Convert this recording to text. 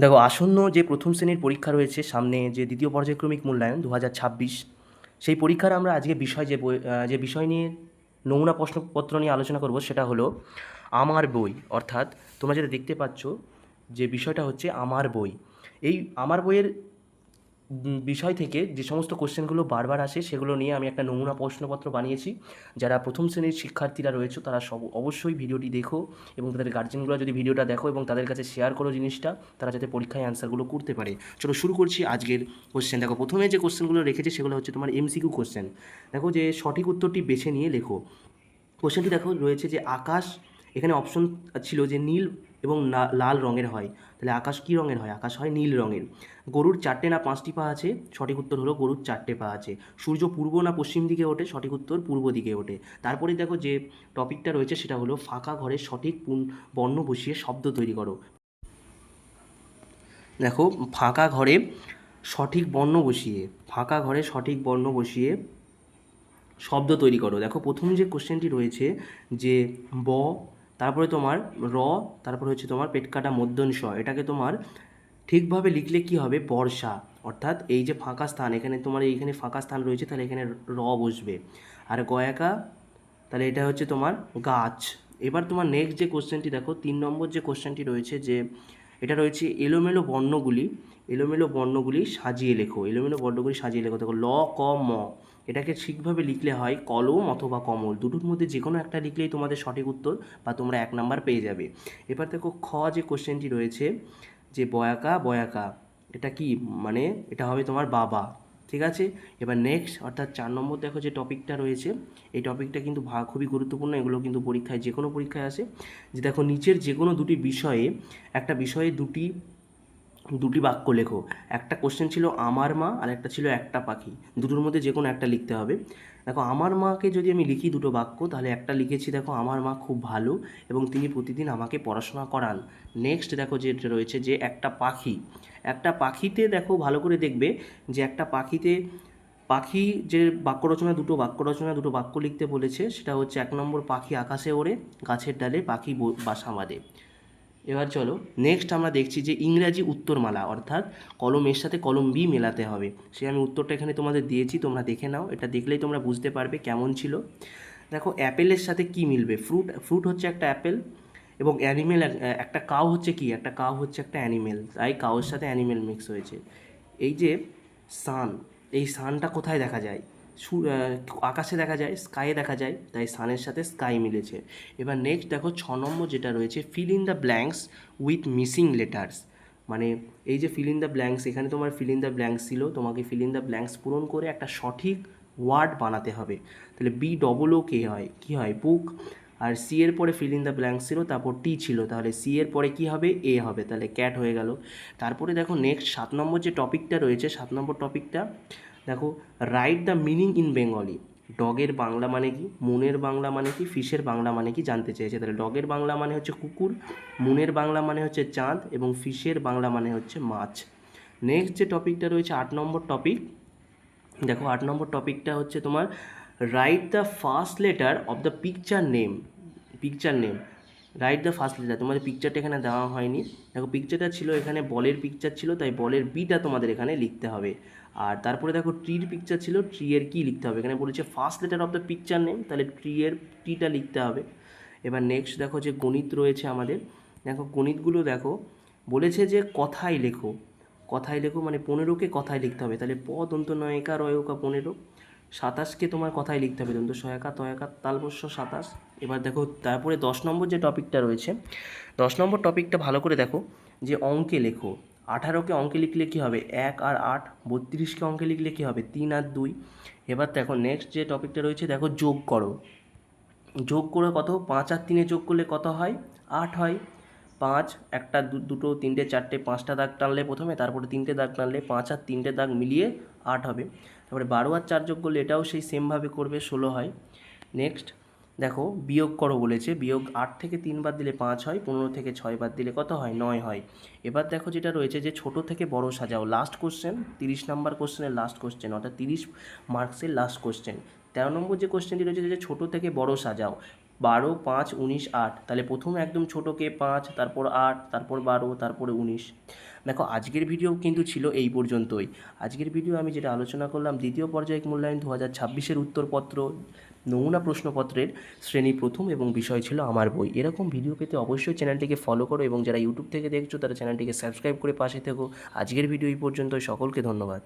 দেখো, আসন্ন যে প্রথম শ্রেণীর পরীক্ষা রয়েছে সামনে, যে দ্বিতীয় পর্যায়ক্রমিক মূল্যায়ন 2026, সেই পরীক্ষার আমরা আজকে বিষয় যে বিষয় নিয়ে নমুনা প্রশ্নপত্র নিয়ে আলোচনা করব সেটা হলো আমার বই। অর্থাৎ তোমরা যেটা দেখতে পাচ্ছ, যে বিষয়টা হচ্ছে আমার বই। এই আমার বইয়ের বিষয় থেকে যে সমস্ত কোশ্চেনগুলো বারবার আসে সেগুলো নিয়ে আমি একটা নমুনা প্রশ্নপত্র বানিয়েছি। যারা প্রথম শ্রেণীর শিক্ষার্থীরা রয়েছে তারা অবশ্যই ভিডিওটি দেখো, এবং তাদের গার্জেনগুলো যদি ভিডিওটা দেখো এবং তাদের কাছে শেয়ার করো জিনিসটা, তারা যাতে পরীক্ষায় অ্যান্সারগুলো করতে পারে। চলো শুরু করছি আজকের কোশ্চেন। দেখো, প্রথমে যে কোশ্চেনগুলো রেখেছে সেগুলো হচ্ছে তোমার এমসিকিউ কোশ্চেন। দেখো, যে সঠিক উত্তরটি বেছে নিয়ে লেখো। কোশ্চেনটি দেখো রয়েছে যে আকাশ, এখানে অপশন ছিল যে নীল এবং লাল রঙের হয়, তাহলে আকাশ কী রঙের হয়? আকাশ হয় নীল রঙের। গরুর 4টে না 5টি পা আছে? সঠিক উত্তর হলো গরুর 4টে পা আছে। সূর্য পূর্ব না পশ্চিম দিকে ওঠে? সঠিক উত্তর পূর্ব দিকে ওঠে। তারপরে দেখো যে টপিকটা রয়েছে সেটা হলো ফাঁকা ঘরে সঠিক বর্ণ বসিয়ে শব্দ তৈরি করো। দেখো, ফাঁকা ঘরে সঠিক বর্ণ বসিয়ে, ফাঁকা ঘরে সঠিক বর্ণ বসিয়ে শব্দ তৈরি করো। দেখো, প্রথম যে কোশ্চেনটি রয়েছে যে ব, তারপরে তোমার র, তারপরে হচ্ছে তোমার পেট কাটা মূর্ধন্য ষ, এটাকে তোমার ঠিকভাবে লিখলে কি হবে? বর্ষা। অর্থাৎ এই যে ফাঁকা স্থান, এখানে তোমার এইখানে ফাঁকা স্থান রয়েছে, তাহলে এখানে র বসবে। আর গয়াকা, তাহলে এটা হচ্ছে তোমার গাছ। এবার তোমার নেক্সট যে কোশ্চেনটি দেখো, 3 নম্বর যে কোশ্চেনটি রয়েছে, যে এটা রয়েছে এলোমেলো বর্ণগুলি, এলোমেলো বর্ণগুলি সাজিয়ে লেখো, এলোমেলো বর্ণগুলি সাজিয়ে লেখো। দেখো, ল ক ম, এটাকে ঠিকভাবে লিখলে হয় কলম অথবা কমল, দুটোর মধ্যে যে কোনো একটা লিখলেই তোমাদের সঠিক উত্তর বা তোমরা 1 নাম্বার পেয়ে যাবে। এবার দেখো, খ যে কোশ্চেনটি রয়েছে, যে বয়াকা বয়াকা, এটা কি মানে? এটা হবে তোমার বাবা। ঠিক আছে। এবার নেক্সট অর্থাৎ 4 নম্বর দেখো যে টপিকটা রয়েছে, এই টপিকটা কিন্তু খুবই গুরুত্বপূর্ণ, এগুলো কিন্তু পরীক্ষায় যে কোনো পরীক্ষায় আসে। যে দেখো, নিচের যে কোনো দুটি বিষয়ে, একটা বিষয়ে দুটি বাক্য লেখো। একটা কোশ্চেন ছিল আমার মা, আর একটা ছিল একটা পাখি, দুটোর মধ্যে যে কোনো একটা লিখতে হবে। দেখো, আমার মাকে যদি আমি লিখি দুটো বাক্য, তাহলে একটা লিখেছি দেখো, আমার মা খুব ভালো এবং তিনি প্রতিদিন আমাকে পড়াশোনা করান। নেক্সট দেখো যেটা রয়েছে, যে একটা পাখি, একটা পাখিতে দেখো ভালো করে দেখবে, যে একটা পাখিতে, পাখি যে দুটো বাক্য লিখতে বলেছে, সেটা হচ্ছে 1 নম্বর, পাখি আকাশে ওড়ে, গাছের ডালে পাখি বাসা বাঁধে। এবার চলো নেক্সট আমরা দেখছি যে ইংরাজি উত্তরমালা, অর্থাৎ কলম এর সাথে কলম বি মেলাতে হবে। সে আমি উত্তরটা এখানে তোমাদের দিয়েছি, তোমরা দেখে নাও, এটা দেখলেই তোমরা বুঝতে পারবে কেমন ছিল। দেখো, অ্যাপেলের সাথে কি মিলবে? ফ্রুট, ফ্রুট হচ্ছে একটা অ্যাপেল, এবং অ্যানিমেল, একটা কাউ হচ্ছে কি? একটা কাউ হচ্ছে একটা অ্যানিমেল, তাই কাউর সাথে অ্যানিমেল মিক্স হয়েছে। এই যে সান, এই সানটা কোথায় দেখা যায়? আকাশে দেখা যায়, স্কাইয়ে দেখা যায়, তাই সানের সাথে স্কাই মিলেছে। এবার নেক্সট দেখো, 6 নম্বর যেটা রয়েছে, fill in the blanks with missing letters. মানে এই যে ফিল ইন দ্য ব্ল্যাঙ্কস, এখানে তোমার ফিল ইন দ্য ব্ল্যাঙ্কস ছিল, তোমাকে ফিল ইন দ্য ব্ল্যাঙ্কস পূরণ করে একটা সঠিক ওয়ার্ড বানাতে হবে। তাহলে বি ডবল ও কে হয়? কী হয়? বুক। আর সি এর পরে ফিল ইন দ্য ব্ল্যাঙ্কস ছিল, তারপর টি ছিল, তাহলে সি এর পরে কী হবে? এ হবে, তাহলে ক্যাট হয়ে গেল। তারপরে দেখো নেক্সট 7 নম্বর যে টপিকটা রয়েছে, 7 নম্বর টপিকটা দেখো, right the meaning in Bengali. ডগের বাংলা মানে কি? মুনের বাংলা মানে কি? ফিশের বাংলা মানে কি জানতে চেয়েছে। তাহলে ডগের বাংলা মানে হচ্ছে কুকুর, মুনের বাংলা মানে হচ্ছে চাঁদ, এবং ফিশের বাংলা মানে হচ্ছে মাছ। নেক্সট যে টপিকটা রয়েছে 8 নম্বর টপিক, দেখো 8 নম্বর টপিকটা হচ্ছে তোমার write the first letter of the picture name, picture name, write the first letter. তোমাদের পিকচারটা এখানে দেওয়া হয়নি। দেখো, পিকচারটা ছিল এখানে বলের পিকচার ছিল, তাই বলের বিটা তোমাদের এখানে লিখতে হবে। আর তারপরে দেখো, ট্রির পিকচার ছিল, ট্রি এর কী লিখতে হবে? এখানে বলেছে first letter of the picture name, তাহলে ট্রি এর টিটা লিখতে হবে। এবার নেক্সট দেখো যে গণিত রয়েছে আমাদের। দেখো, গণিতগুলো দেখো বলেছে যে কথায় লেখো, কথায় লেখো মানে 15কে কথায় লিখতে হবে, তাহলে প দন্ত নয়কা রয়কা 15, 27কে তোমার কথায় লিখতে হবে, দন্ত সহায়কা তয়াকা তালবস্য 27। এবার দেখো, তারপরে 10 নম্বর যে টপিকটা রয়েছে, 10 নম্বর টপিকটা ভালো করে দেখো, যে অঙ্কে লেখো। 18কে অঙ্কে লিখলে কী হবে? 1 আর 8। 32কে অঙ্কে লিখলে কী হবে? 3 আর 2। এবার দেখো নেক্সট যে টপিকটা রয়েছে, দেখো যোগ করো। যোগ করে কত? 5 আর 3 যোগ করলে কত হয়? 8 হয়। 5, একটা দুটো তিনটে চারটে 5টা দাগ টানলে প্রথমে, তারপরে 3টে দাগ টানলে 5 আর 3টে দাগ মিলিয়ে 8 হবে। তারপরে 12 আর 4 যোগ করলে এটাও সেই সেমভাবে করবে, 16 হয়। নেক্সট দেখো, বিয়োগ করো বলেছে, বিয়োগ 8 থেকে 3 বাদ দিলে 5 হয়, 15 থেকে 6 বাদ দিলে কত হয়? 9 হয়। এবার দেখো যেটা রয়েছে, যে ছোট থেকে বড় সাজাও, লাস্ট কোশ্চেন, 30 নম্বর কোশ্চেনের লাস্ট কোশ্চেন, অর্থাৎ 30 মার্কসের লাস্ট কোশ্চেন। 13 নম্বর যে কোশ্চেনটি রয়েছে, যে ছোট থেকে বড় সাজাও, 12, 5, 19, 8। তাহলে প্রথম একদম ছোটোকে 5, তারপর 8, তারপর 12, তারপরে 19। দেখো আজকের ভিডিও কিন্তু ছিল এই পর্যন্তই। আজকের ভিডিও আমি যেটা আলোচনা করলাম দ্বিতীয় পর্যায়িক মূল্যায়ন 2026-এর উত্তরপত্র নমুনা প্রশ্নপত্রের শ্রেণী প্রথম এবং বিষয় ছিল আমার বই। এরকম ভিডিও পেতে অবশ্যই চ্যানেলটিকে ফলো করো এবং যারা ইউটিউব থেকে দেখছো তারা চ্যানেলটিকে সাবস্ক্রাইব করে পাশে থেকো। আজকের ভিডিও এই পর্যন্তই, সকলকে ধন্যবাদ।